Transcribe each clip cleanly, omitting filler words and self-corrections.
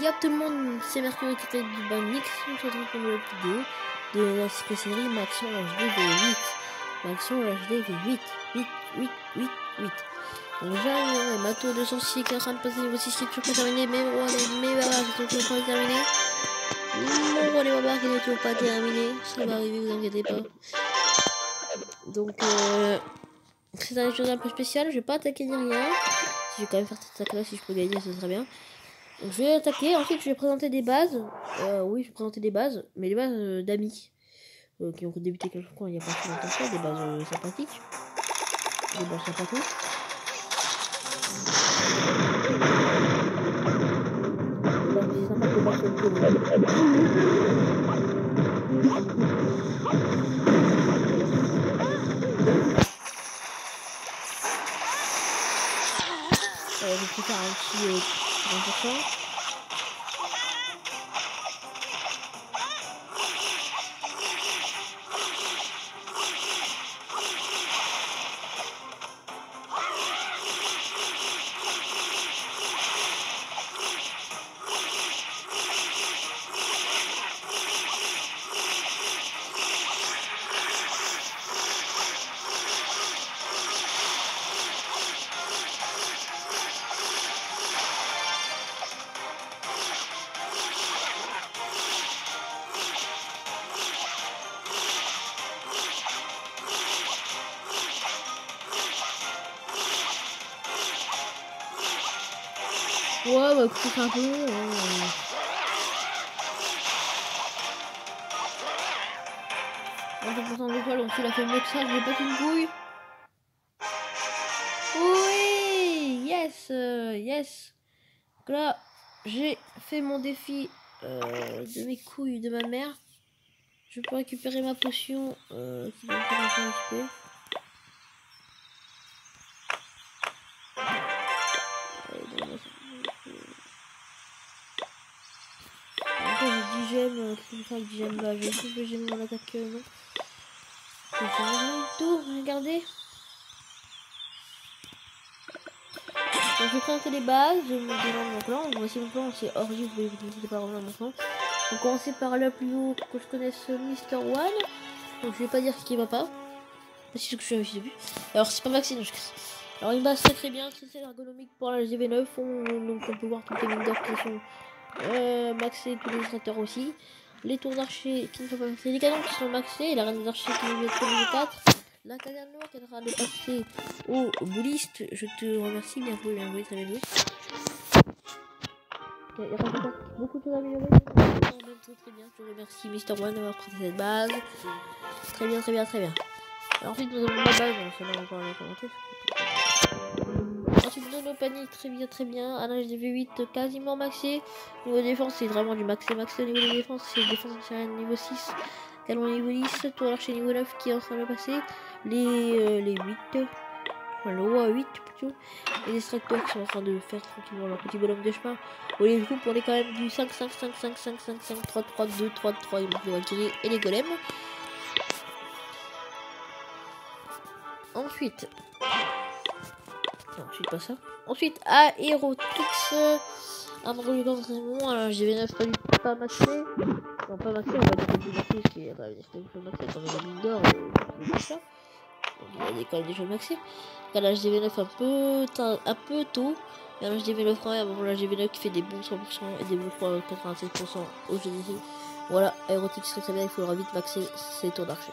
Y'a tout le monde, c'est Mercure qui tête du Banix. On se retrouve pour une nouvelle vidéo de la série Maxon HD V8. Maxon HD V8. 8. Donc déjà, on est Mato 206 qui est en train de passer niveau 6 qui est toujours pas terminé. Mais voilà, qui est toujours pas terminé. Bon, les barbares qui n'est toujours pas terminé. Ça va arriver, vous inquiétez pas. Donc, c'est une chose un peu spéciale. Je vais pas attaquer ni rien. Je vais quand même faire cette attaque là si je peux gagner, ce serait bien. Donc je vais attaquer, ensuite je vais présenter des bases. Oui, je vais présenter des bases, mais des bases d'amis qui ont débuté quelque chose il n'y a pas si longtemps que ça, des bases sympathiques. Des bases sympathiques. Je vais faire un petit 30%. Ouais, bah écoutez, c'est un peu long. On d'étoiles, donc il a fait mieux que ça, je vais pas une couille. Oui, yes. Donc là, j'ai fait mon défi de mes couilles de ma mère. Je peux récupérer ma potion qui va me faire un peu XP. Après j'ai 10 gemmes, qui me fait 10 gemmes, bah je vais essayer de gemmes mon attaque non. Je vais faire un tour, regardez. Donc je vais présenter les bases de mon clan. Voici mon clan, c'est Orgy, vous pouvez n'hésitez pas à rejoindre mon clan. On va commencer par le plus haut que je connaisse, Mr. One. Donc je vais pas dire ce qui va pas. Si je suis début. Alors c'est pas Maxine, je casse. Alors une base très bien, très ergonomique pour la GV9. Donc on peut voir toutes les mines d'or qui sont maxées, tous les illustrateurs aussi. Les tours d'archer qui ne sont pas maxés, les canons qui sont maxés, la reine des archers qui est niveau 4. La caserne noire qui est en train de passer au bouliste. Je te remercie, bien joué, très bien joué. Il y a encore beaucoup de choses à améliorer. Très bien, je te remercie Mr. One d'avoir pris cette base. Très bien. Alors, ensuite nous avons ma base, ça va encore la commenter. Ensuite nos paniers, très bien. Un âge de V8 quasiment maxé. Niveau défense, c'est vraiment du maxé au niveau de défense. C'est défense niveau 6. Canon niveau 10. Tour l'archer niveau 9 qui est en train de passer. Les 8. Enfin, le roi 8 plutôt. Et les extracteurs qui sont en train de faire tranquillement leur petit bonhomme de chemin. Au lieu du coup, on est quand même du 5, 3, 2, 3, 3. Il manque les Valkyries et les golems. Ensuite, pas ça. Ensuite, Aerotix, un drôle d'entraînement. Alors, GV9 pas maxé. Non, pas maxé, on va dire que c'est maxé, parce qu'il y a des maxé quand on a la mine d'or, tout ça. Donc, il y a quand même des choses maxées. Là, la GV9 un peu tôt. Et la GV9 quand même, la GV9 qui fait des bons 100% et des bons 87% au GDC. Voilà, Aerotix très bien, il faudra vite maxer ses tours d'archer.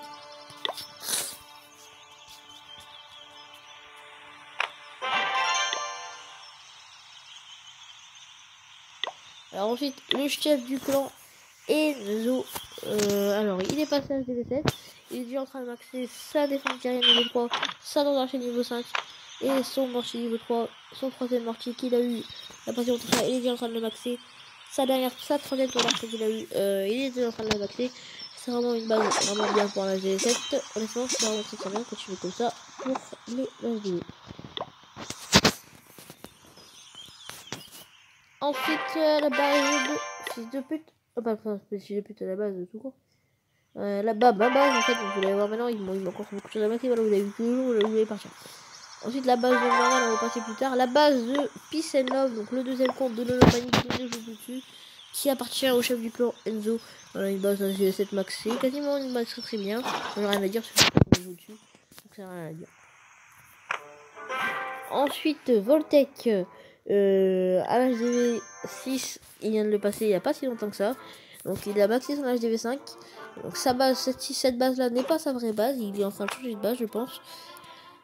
Alors ensuite, le chef du clan, Enzo. Alors, il est passé à DV7. Il est déjà en train de maxer sa défense terrienne niveau 3, sa dans l'archer niveau 5 et son mortier niveau 3, son troisième mortier qu'il a eu. La passion tout ça, il est déjà en train de le maxer. Sa troisième tour d'archer qu'il a eu, il est déjà en train de le maxer. C'est vraiment une base vraiment bien pour la DV7. Honnêtement, c'est vraiment très bien quand tu fais comme ça pour les bases de. Ensuite, la base de fils de pute. Oh, pas fils de pute à la base de tout court. Là-bas, ma base en fait, vous allez voir maintenant, il manque encore beaucoup de choses à masser. Voilà, vous avez vu tout le long, vous allez partir. Ensuite, la base de normal, on va passer plus tard. La base de Peace and Love, donc le deuxième compte de Lolomani qui joue dessus, qui appartient au chef du clan Enzo. Voilà, une base de 7 maxi, quasiment une base très bien. On n'a rien à dire sur ce qu'on joue dessus, donc ça n'a rien à dire. Ensuite, Voltec, à l'HDV 6, il vient de le passer il n'y a pas si longtemps que ça. Donc il a maxi son HDV 5. Donc sa base, cette base là n'est pas sa vraie base, il est en train de changer de base, je pense.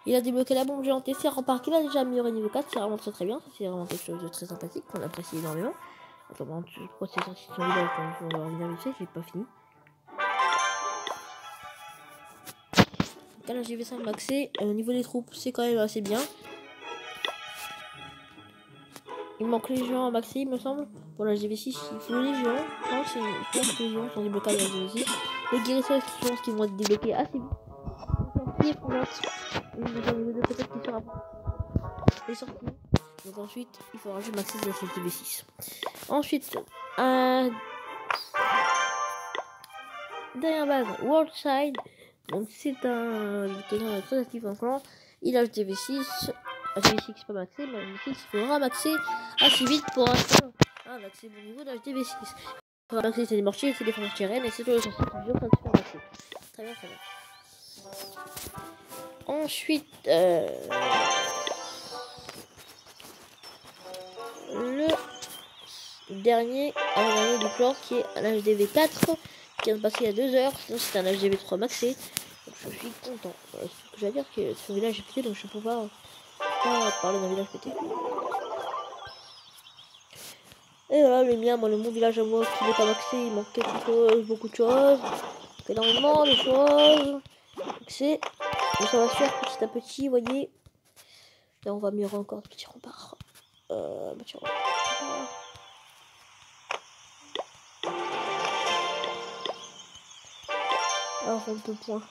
Il a débloqué la bombe géante et ses remparts qu'il a déjà amélioré niveau 4, c'est vraiment très bien, c'est vraiment quelque chose de très sympathique qu'on apprécie énormément. Attends, pourquoi c'est sorti de son village, on va revenir vite fait, j'ai pas fini. Donc là j'ai 5 maxé, au niveau des troupes c'est quand même assez bien. Il manque les géants à maxi il me semble. Pour la GV6 il faut les géants, non c'est les géants sont débloquables à la GV6. Les guérisseurs je pense qu'ils vont être débloqués assez vite. Peut-être qu'il sera les sorties. Donc ensuite il faudra jouer maxi de cette GV6. Ensuite dernière base Worldside. Donc c'est un quelqu'un très actif en clan. Il a le GV6. HDV6 pas maxé, mais HDV6 il faudra maxer assez vite pour un maxer bon niveau de HDV6. Il faudra maxer c'est des mortiers, c'est des défenses terraines et c'est tout le sorcier qui dure quand tu fais maxer. Très bien, très bien. Ensuite, le dernier du clan qui est un HDV4 qui vient de passer il y a 2 heures. Sinon c'est un HDV3 maxé. Donc je suis content. Ce que j'allais dire que son village est pété, donc je peux pas parler d'un village pété. Et voilà le mien, moi mon village à moi qui n'est pas maxé, il manque quelque chose, beaucoup de choses. Énormément de choses. C'est donc ça va se faire petit à petit, vous voyez. Là on va améliorer encore petit rempart. Petit rempart. Alors on peut point.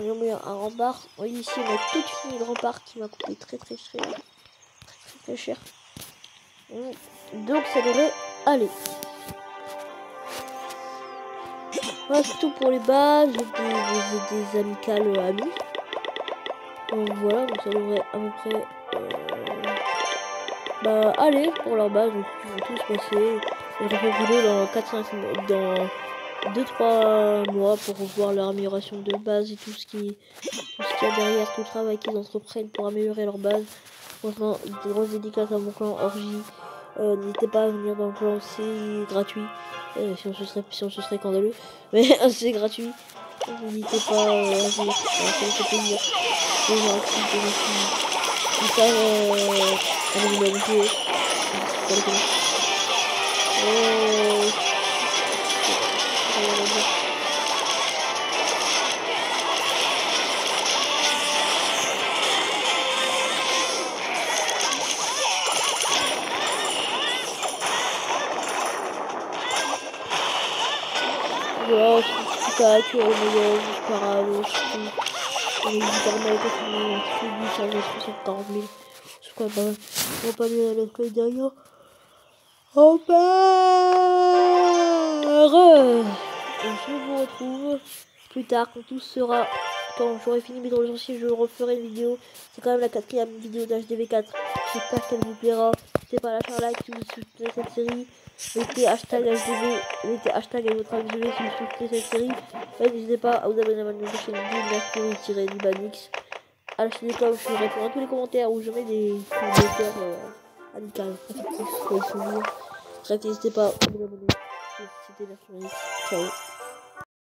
J'ai mis un rempart. Vous voyez ici on a tout fini de rempart qui m'a coûté très cher. Très cher. Donc ça devrait aller. Voilà, c'est tout pour les bases. J'ai des amicales amis. Donc voilà, donc ça devrait à peu près aller pour leur base. Donc ils vont tous passer. J'ai fait vidéo dans 2-3 mois pour voir leur amélioration de base et tout ce qu'il y a derrière, tout le travail qu'ils entreprennent pour améliorer leur base. Franchement, des grosses dédicaces à mon clan Orgy. N'hésitez pas à venir dans le clan, c'est gratuit. Si on se serait scandaleux, mais c'est gratuit. N'hésitez pas à venir, ça me fait plaisir. Les gens qui savent voilà, c'est pas que on est parade, on est littéralement avec un petit peu sur les 70 000. C'est quoi, on va pas aller à la feuille derrière. On part. Je vous retrouve plus tard quand tout sera. Quand j'aurai fini mes drôles sorciers, je referai une vidéo. C'est quand même la 4e vidéo d'HDV4. J'espère qu'elle vous plaira. N'hésitez pas à lâcher un like si vous soutenez cette série. Mettez hashtag HDV, mettez hashtag et votre HDV si vous soutenez cette série. N'hésitez pas à vous abonner à ma chaîne Mercury-Libanix. À lâcher des cloches, je réponds à tous les commentaires où je mets des commentaires amicales, affectifs, pour les souvenirs. Bref, n'hésitez pas à vous abonner. C'était Mercury. Ciao.